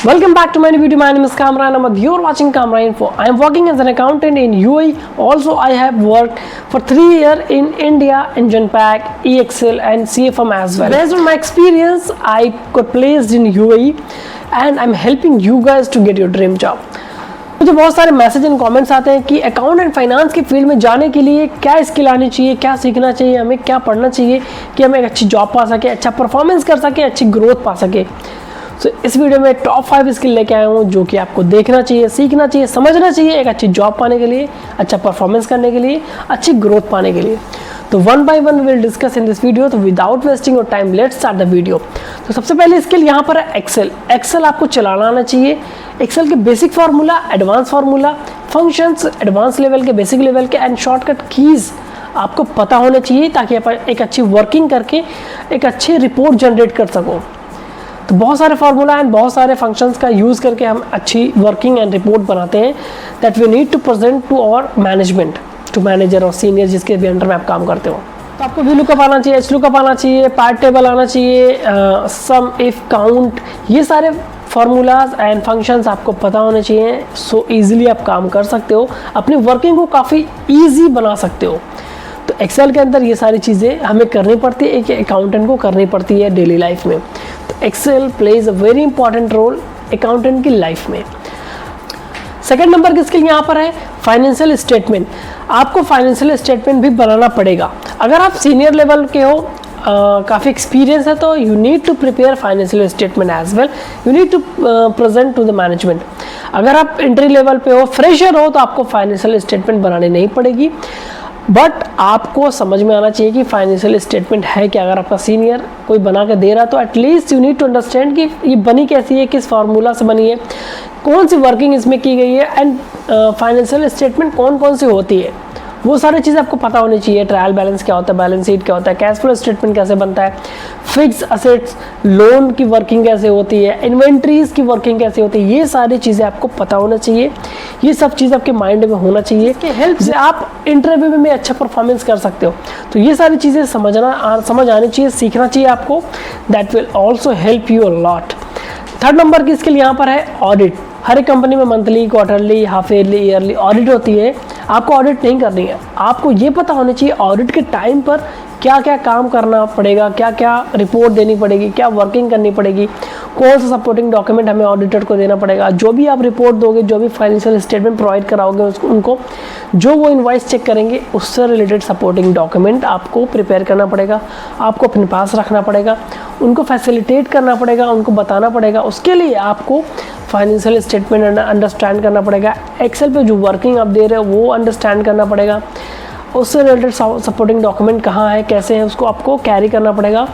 Welcome back to my new video. My name is Kamran Ahmad. You're watching Kamran Info. I am working as an accountant in UAE. Also, I have worked for 3 years in India in Genpact, EXL and CFM as well. Based on my experience, I got placed in UAE and I'm helping you guys to get your dream job. मुझे बहुत सारे message and comments आते हैं कि account and finance की field में जाने के लिए क्या स्किल आनी चाहिए, क्या सीखना चाहिए, हमें क्या पढ़ना चाहिए कि हम एक अच्छी जॉब पा सके, अच्छा परफॉर्मेंस कर सके, अच्छी ग्रोथ पा सके। सो इस वीडियो में टॉप 5 स्किल लेके आया हूँ जो कि आपको देखना चाहिए, सीखना चाहिए, समझना चाहिए एक अच्छी जॉब पाने के लिए, अच्छा परफॉर्मेंस करने के लिए, अच्छी ग्रोथ पाने के लिए। तो one by one will discuss in this video. तो without wasting your time let's start the video. तो सबसे पहले स्किल यहाँ पर है एक्सेल। एक्सेल आपको चलाना आना चाहिए। एक्सेल के basic formula, advance formula, functions, advance level के, बेसिक लेवल के एंड शॉर्टकट कीज आपको पता होना चाहिए ताकि आप एक अच्छी वर्किंग करके एक अच्छी रिपोर्ट जनरेट कर सको। तो बहुत सारे फार्मूला एंड बहुत सारे फंक्शंस का यूज़ करके हम अच्छी वर्किंग एंड रिपोर्ट बनाते हैं that we need to present to our management, to manager और सीनियर जिसके भी अंडर में आप काम करते हो। तो आपको वी लुकअप आना चाहिए, एच लुकअप आना चाहिए, पार्ट टेबल आना चाहिए, सम, इफ, काउंट, ये सारे फार्मूलाज एंड फंक्शंस आपको पता होने चाहिए। सो ईजिली आप काम कर सकते हो, अपनी वर्किंग को काफ़ी ईजी बना सकते हो। तो एक्सेल के अंदर ये सारी चीज़ें हमें करनी पड़ती है, एक अकाउंटेंट को करनी पड़ती है डेली लाइफ में। तो Excel plays a very important role accountant की लाइफ में। सेकेंड नंबर की स्किल यहाँ पर है फाइनेंशियल स्टेटमेंट। आपको फाइनेंशियल स्टेटमेंट भी बनाना पड़ेगा। अगर आप सीनियर लेवल के हो, काफ़ी एक्सपीरियंस है, तो you need to prepare financial statement as well, you need to present to the management. अगर आप एंट्री लेवल पे हो, फ्रेशर हो, तो आपको फाइनेंशियल स्टेटमेंट बनानी नहीं पड़ेगी, बट आपको समझ में आना चाहिए कि फाइनेंशियल स्टेटमेंट है क्या। अगर आपका सीनियर कोई बना के दे रहा तो at least you need to understand कि ये बनी कैसी है, किस फार्मूला से बनी है, कौन सी वर्किंग इसमें की गई है एंड फाइनेंशियल स्टेटमेंट कौन कौन सी होती है, वो सारी चीज़ें आपको पता होनी चाहिए। ट्रायल बैलेंस क्या होता है, बैलेंस शीट क्या होता है, कैश फ्लो स्टेटमेंट कैसे बनता है, फिक्स असेट्स, लोन की वर्किंग कैसे होती है, इन्वेंट्रीज की वर्किंग कैसे होती है, ये सारी चीज़ें आपको पता होना चाहिए। ये सब चीज़ आपके माइंड में होना चाहिए कि हेल्प से आप इंटरव्यू में अच्छा परफॉर्मेंस कर सकते हो। तो ये सारी चीज़ें समझ आनी चाहिए, सीखना चाहिए आपको। That will also help you a lot. Third number की स्किल यहाँ पर है ऑडिट। हर एक कंपनी में monthly, quarterly, half yearly, yearly audit होती है। आपको ऑडिट नहीं करनी है, आपको ये पता होना चाहिए ऑडिट के टाइम पर क्या क्या काम करना पड़ेगा, क्या क्या रिपोर्ट देनी पड़ेगी, क्या वर्किंग करनी पड़ेगी, कौन सा सपोर्टिंग डॉक्यूमेंट हमें ऑडिटर को देना पड़ेगा। जो भी आप रिपोर्ट दोगे, जो भी फाइनेंशियल स्टेटमेंट प्रोवाइड कराओगे उनको, जो वो इनवॉइस चेक करेंगे उससे रिलेटेड सपोर्टिंग डॉक्यूमेंट आपको प्रिपेयर करना पड़ेगा, आपको अपने पास रखना पड़ेगा, उनको फैसिलिटेट करना पड़ेगा, उनको बताना पड़ेगा। उसके लिए आपको फाइनेंशियल स्टेटमेंट अंडरस्टैंड करना पड़ेगा, एक्सेल पे जो वर्किंग आप दे रहे हो वो अंडरस्टैंड करना पड़ेगा, उससे रिलेटेड सपोर्टिंग डॉक्यूमेंट कहाँ है, कैसे है, उसको आपको कैरी करना पड़ेगा।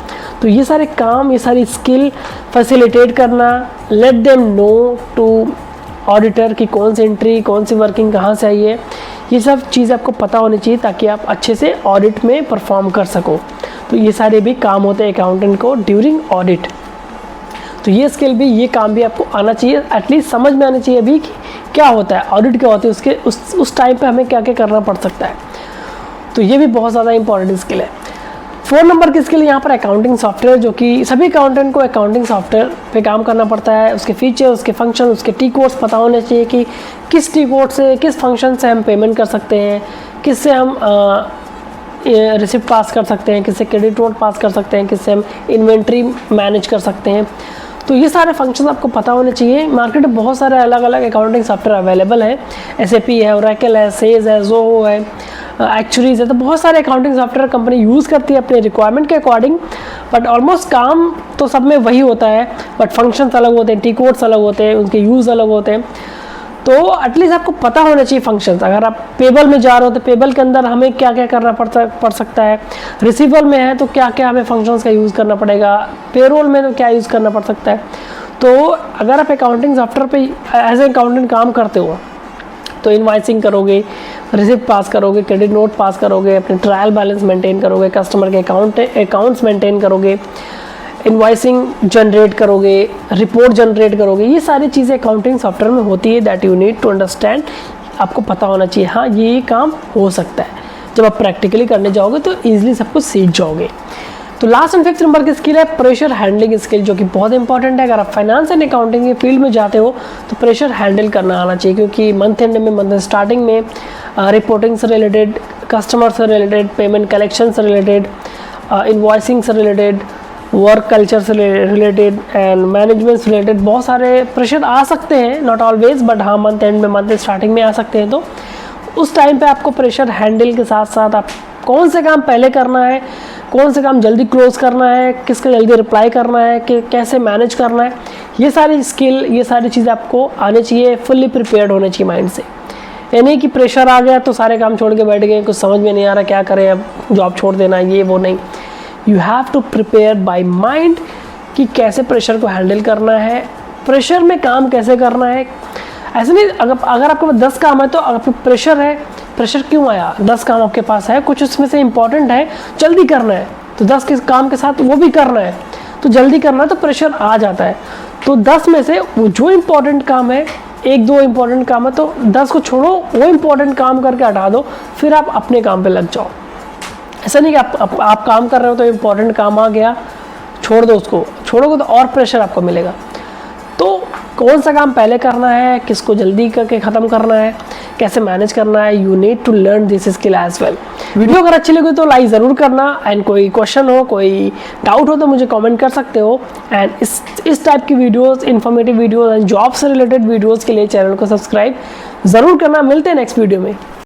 तो ये सारे काम, ये सारी स्किल फैसिलिटेट करना, let them know to auditor की कौन सी एंट्री, कौन सी वर्किंग कहाँ से आई है, ये सब चीज़ आपको पता होनी चाहिए ताकि आप अच्छे से ऑडिट में परफॉर्म कर सको। तो ये सारे भी काम होते हैं अकाउंटेंट को ड्यूरिंग ऑडिट। तो ये स्किल भी, ये काम भी आपको आना चाहिए, एटलीस्ट समझ में आना चाहिए अभी कि क्या होता है ऑडिट, क्या होती है, उसके उस टाइम पे हमें क्या क्या करना पड़ सकता है। तो ये भी बहुत ज़्यादा इंपॉर्टेंट स्किल है। 4 नंबर की स्किल यहाँ पर अकाउंटिंग सॉफ्टवेयर, जो कि सभी अकाउंटेंट को अकाउंटिंग सॉफ्टवेयर पे काम करना पड़ता है। उसके फीचर, उसके फंक्शन, उसके टी कोड्स पता होने चाहिए कि किस टी कोड से, किस फंक्शन से हम पेमेंट कर सकते हैं, किससे हम रिसिप्ट पास कर सकते हैं, किससे क्रेडिट नोट पास कर सकते हैं, किससे हम इन्वेंट्री मैनेज कर सकते हैं। तो ये सारे फंक्शन आपको पता होने चाहिए। मार्केट में बहुत सारे अलग अलग अकाउंटिंग सॉफ्टवेयर अवेलेबल है, SAP है, ओरेकल है, सेज है, ज़ोहो है, एक्चुअरीज है। तो बहुत सारे अकाउंटिंग सॉफ्टवेयर कंपनी यूज़ करती है अपने रिक्वायरमेंट के अकॉर्डिंग, बट ऑलमोस्ट काम तो सब में वही होता है, बट फंक्शंस अलग होते हैं, टी कोड्स अलग होते हैं, उनके यूज़ अलग होते हैं। तो एटलीस्ट आपको पता होना चाहिए फंक्शंस। अगर आप पेबल में जा रहे हो तो पेबल के अंदर हमें क्या क्या करना पड़ सकता है, रिसीवल में है तो क्या क्या हमें फंक्शंस का यूज़ करना पड़ेगा, पेरोल में तो क्या यूज़ करना पड़ सकता है। तो अगर आप अकाउंटिंग सॉफ्टवेयर पे एज ए अकाउंटेंट काम करते हो तो इनवाइसिंग करोगे, रिसिप्ट पास करोगे, क्रेडिट नोट पास करोगे, अपने ट्रायल बैलेंस मेंटेन करोगे, कस्टमर के अकाउंट्स मेंटेन करोगे, इनवाइसिंग जनरेट करोगे, रिपोर्ट जनरेट करोगे। ये सारी चीज़ें अकाउंटिंग सॉफ्टवेयर में होती है that you need to understand. आपको पता होना चाहिए हाँ ये काम हो सकता है। जब आप प्रैक्टिकली करने जाओगे तो ईजिली सब कुछ सीख जाओगे। तो लास्ट एंड 5th नंबर की स्किल है प्रेशर हैंडलिंग स्किल, जो कि बहुत इंपॉर्टेंट है। अगर आप फाइनेंस एंड अकाउंटिंग के फील्ड में जाते हो तो प्रेशर हैंडल करना आना चाहिए, क्योंकि मंथ एंड में, मंथ स्टार्टिंग में रिपोर्टिंग से रिलेटेड, कस्टमर से रिलेटेड, पेमेंट कलेक्शन से रिलेटेड, इनवॉइसिंग से रिलेटेड, वर्क कल्चर से रिलेटेड एंड मैनेजमेंट से रिलेटेड बहुत सारे प्रेशर आ सकते हैं, नॉट ऑलवेज, बट हाँ मंथ एंड में, मंथ स्टार्टिंग में आ सकते हैं। तो उस टाइम पे आपको प्रेशर हैंडल के साथ साथ आप कौन से काम पहले करना है, कौन से काम जल्दी क्लोज करना है, किसका जल्दी रिप्लाई करना है, कि कैसे मैनेज करना है, ये सारी स्किल, ये सारी चीज़ें आपको आनी चाहिए, फुल्ली प्रिपेयर्ड होने चाहिए माइंड से। ये नहीं कि प्रेशर आ गया तो सारे काम छोड़ के बैठ गए, कुछ समझ में नहीं आ रहा क्या करें, अब जॉब छोड़ देना, ये वो नहीं। You have to prepare by mind कि कैसे प्रेशर को हैंडल करना है, प्रेशर में काम कैसे करना है। ऐसे नहीं, अगर आपके पास 10 काम है तो आपको प्रेशर है, प्रेशर क्यों आया, 10 काम आपके पास है, कुछ उसमें से इंपॉर्टेंट है, जल्दी करना है, तो 10 के काम के साथ वो भी करना है, तो जल्दी करना है, तो प्रेशर आ जाता है। तो 10 में से वो जो इम्पोर्टेंट काम है, 1-2 इम्पोर्टेंट काम है, तो 10 को छोड़ो, वो इम्पोर्टेंट काम करके हटा दो, फिर आप अपने काम पे लग जाओ। ऐसा नहीं कि आप काम कर रहे हो तो इम्पोर्टेंट काम आ गया, छोड़ दो उसको, छोड़ोगे तो और प्रेशर आपको मिलेगा। तो कौन सा काम पहले करना है, किसको जल्दी करके ख़त्म करना है, कैसे मैनेज करना है, you need to learn this skill as well. Video अगर अच्छी लगी तो लाइक ज़रूर करना, एंड कोई क्वेश्चन हो, कोई डाउट हो तो मुझे कमेंट कर सकते हो। एंड इस टाइप की videos, informative videos and job से रिलेटेड वीडियोस के लिए चैनल को सब्सक्राइब ज़रूर करना। मिलते हैं नेक्स्ट वीडियो में।